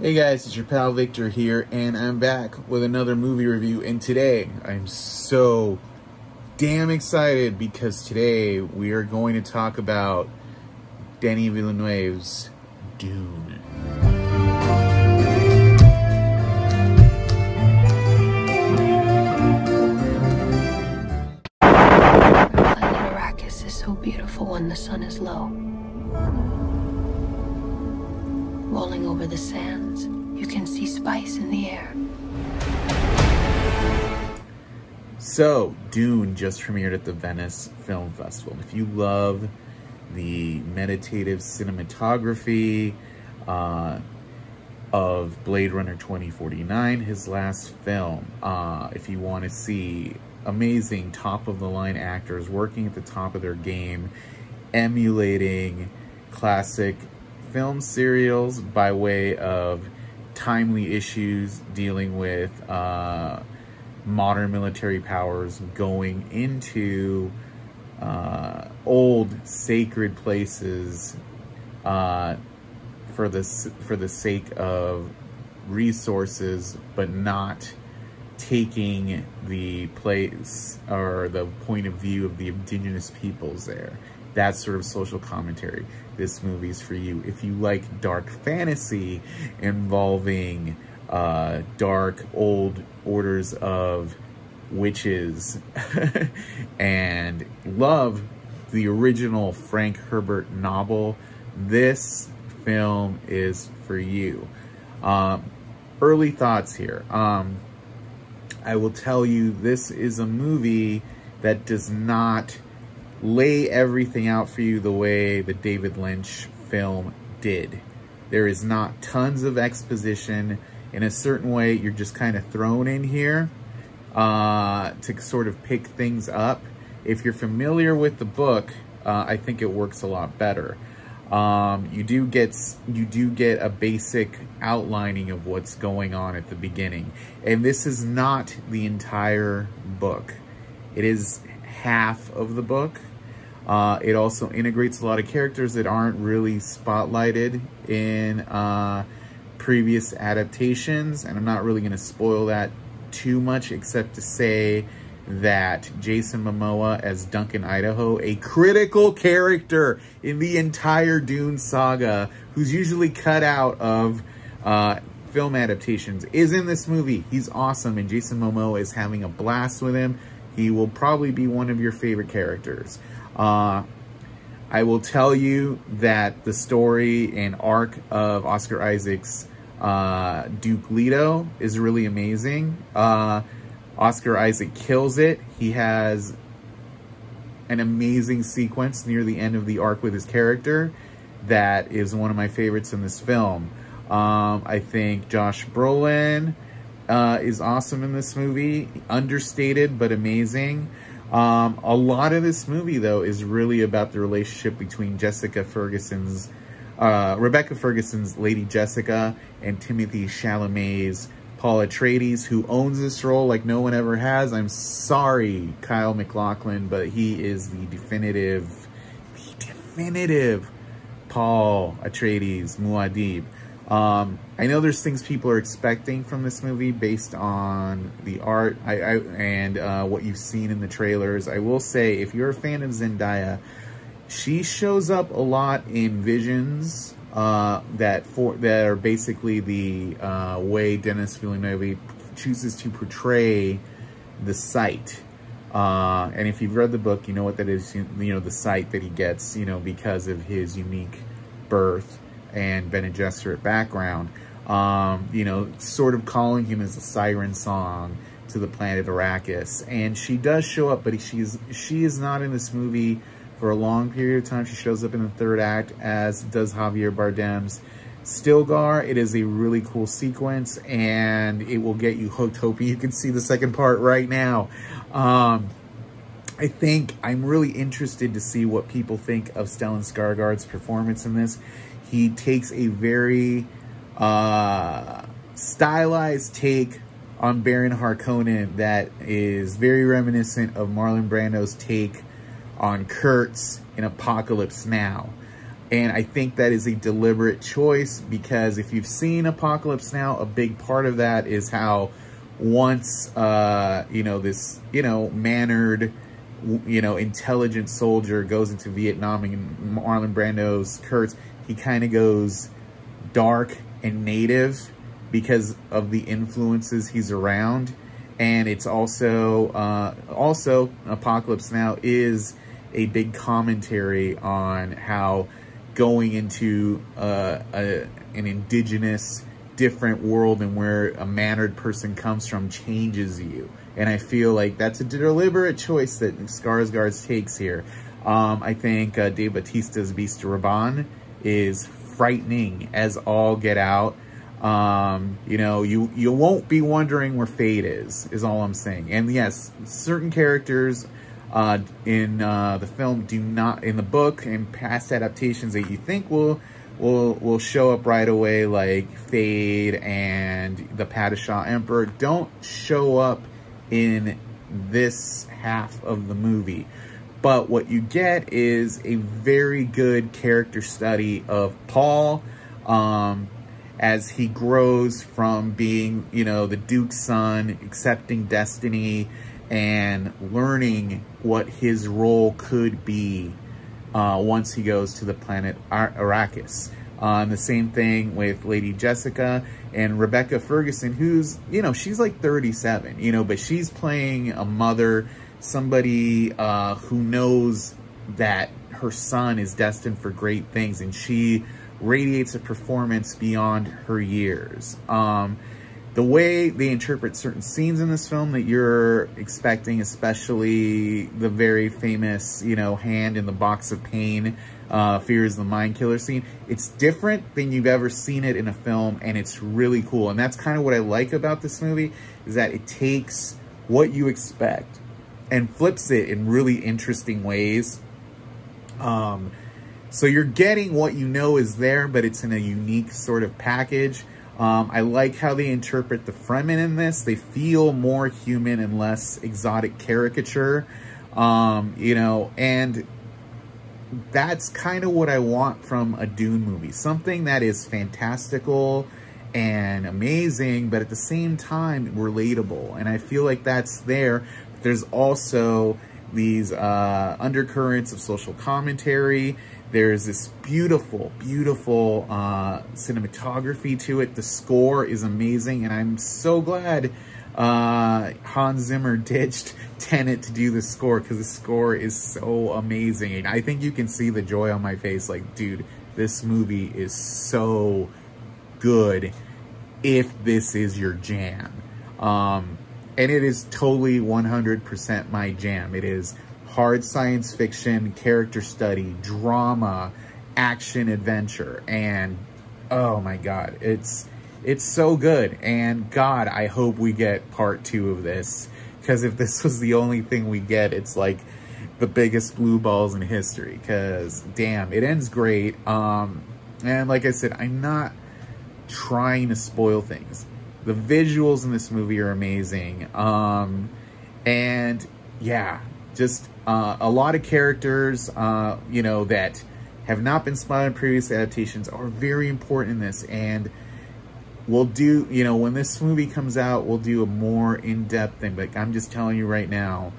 Hey guys, it's your pal Victor here, and I'm back with another movie review. And today, I'm so damn excited because today we are going to talk about Denis Villeneuve's Dune. Planet Arrakis is so beautiful when the sun is low. Rolling over the sands, you can see spice in the air. So, Dune just premiered at the Venice Film Festival. If you love the meditative cinematography of Blade Runner 2049, his last film, if you want to see amazing top-of-the-line actors working at the top of their game, emulating classic film serials by way of timely issues dealing with modern military powers going into old sacred places for the sake of resources, but not taking the place or the point of view of the indigenous peoples there. That sort of social commentary. This movie is for you. If you like dark fantasy involving dark old orders of witches and love the original Frank Herbert novel, this film is for you. Early thoughts here. I will tell you, this is a movie that does not lay everything out for you the way the David Lynch film did. There is not tons of exposition. In a certain way, you're just kind of thrown in here to sort of pick things up. If you're familiar with the book, I think it works a lot better. You do get a basic outlining of what's going on at the beginning. And this is not the entire book. It is half of the book. It also integrates a lot of characters that aren't really spotlighted in previous adaptations, and I'm not really going to spoil that too much, except to say that Jason Momoa as Duncan Idaho, a critical character in the entire Dune saga, who's usually cut out of film adaptations, is in this movie. He's awesome, and Jason Momoa is having a blast with him. He will probably be one of your favorite characters. I will tell you that the story and arc of Oscar Isaac's Duke Leto is really amazing. Oscar Isaac kills it. He has an amazing sequence near the end of the arc with his character that is one of my favorites in this film. I think Josh Brolin is awesome in this movie. Understated, but amazing. A lot of this movie, though, is really about the relationship between Rebecca Ferguson's Lady Jessica and Timothée Chalamet's Paul Atreides, who owns this role like no one ever has. I'm sorry, Kyle MacLachlan, but he is the definitive Paul Atreides Muad'Dib. I know there's things people are expecting from this movie based on the art and what you've seen in the trailers. I will say, if you're a fan of Zendaya, she shows up a lot in visions that are basically the way Denis Villeneuve chooses to portray the sight. And if you've read the book, you know what that is. You know, the sight that he gets, you know, because of his unique birth and Bene Gesserit background, you know, sort of calling him as a siren song to the planet Arrakis. And she does show up, but she is not in this movie for a long period of time. She shows up in the third act, as does Javier Bardem's Stilgar. It is a really cool sequence, and it will get you hooked, hoping you can see the second part right now. I think I'm really interested to see what people think of Stellan Skarsgård's performance in this. He takes a very stylized take on Baron Harkonnen that is very reminiscent of Marlon Brando's take on Kurtz in Apocalypse Now. And I think that is a deliberate choice, because if you've seen Apocalypse Now, a big part of that is how once, you know, this, you know, mannered, you know, intelligent soldier goes into Vietnam, and Marlon Brando's Kurtz, he kind of goes dark and native because of the influences he's around. And it's also, Apocalypse Now is a big commentary on how going into an indigenous, different world, and where a mannered person comes from changes you. And I feel like that's a deliberate choice that Skarsgård takes here. I think Dave Bautista's Beast Raban is frightening as all get out. You know, you won't be wondering where Fate is all I'm saying. And yes, certain characters in the film do not, in the book and past adaptations, that you think will show up right away, like Fade and the Padishah Emperor, don't show up in this half of the movie. But what you get is a very good character study of Paul, as he grows from being, you know, the Duke's son, accepting destiny, and learning what his role could be once he goes to the planet Arrakis. The same thing with Lady Jessica and Rebecca Ferguson, who's, you know, she's like 37, you know, but she's playing a mother, somebody who knows that her son is destined for great things, and she radiates a performance beyond her years. The way they interpret certain scenes in this film that you're expecting, especially the very famous, you know, hand in the box of pain, Fear is the Mind Killer scene, it's different than you've ever seen it in a film, and it's really cool. And that's kind of what I like about this movie, is that it takes what you expect and flips it in really interesting ways. So you're getting what you know is there, but it's in a unique sort of package. I like how they interpret the Fremen in this. They feel more human and less exotic caricature, you know, and that's kind of what I want from a Dune movie. Something that is fantastical and amazing, but at the same time relatable. And I feel like that's there. But there's also these undercurrents of social commentary. There's this beautiful, beautiful cinematography to it. The score is amazing, and I'm so glad Hans Zimmer ditched Tenet to do the score, because the score is so amazing. And I think you can see the joy on my face, like, dude, this movie is so good if this is your jam. And it is totally 100% my jam. It is hard science fiction, character study, drama, action, adventure, and oh my god, it's so good. And god, I hope we get part 2 of this, because if this was the only thing we get, it's like the biggest blue balls in history, because damn, it ends great. And like I said, I'm not trying to spoil things. The visuals in this movie are amazing. And yeah, just a lot of characters, you know, that have not been spotted in previous adaptations are very important in this. And we'll do, you know, when this movie comes out, we'll do a more in-depth thing. But I'm just telling you right now,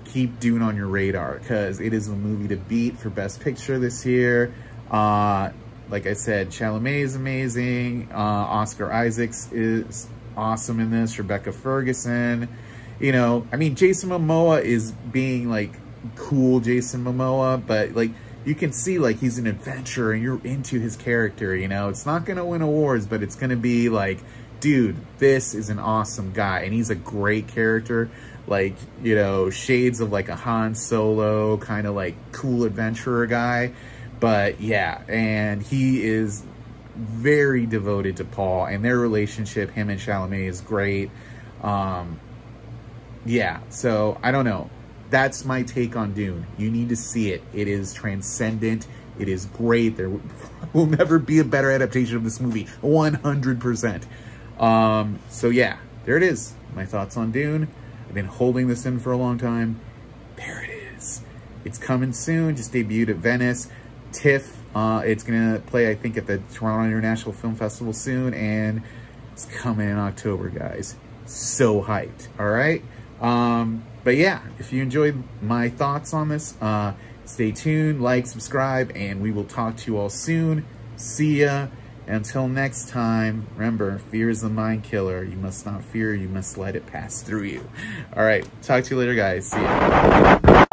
keep Dune on your radar, because it is the movie to beat for Best Picture this year. Like I said, Chalamet is amazing. Oscar Isaacs is awesome in this. Rebecca Ferguson. You know, I mean, Jason Momoa is being, like, cool Jason Momoa, but, like, you can see, like, he's an adventurer and you're into his character, you know? It's not going to win awards, but it's going to be, like, dude, this is an awesome guy, and he's a great character. Like, you know, shades of, like, a Han Solo, kind of, like, cool adventurer guy. But, yeah, and he is very devoted to Paul, and their relationship, him and Chalamet, is great. Yeah, so, I don't know. That's my take on Dune. You need to see it. It is transcendent. It is great. There will never be a better adaptation of this movie. 100%. So, yeah, there it is. My thoughts on Dune. I've been holding this in for a long time. There it is. It's coming soon. Just debuted at Venice. TIFF It's gonna play, I think, at the Toronto International Film Festival soon, and it's coming in October, guys. So hyped. All right. But yeah, if you enjoyed my thoughts on this, stay tuned, like, subscribe, and we will talk to you all soon. See ya. Until next time, remember, fear is the mind killer. You must not fear, you must let it pass through you. All right, talk to you later, guys. See ya.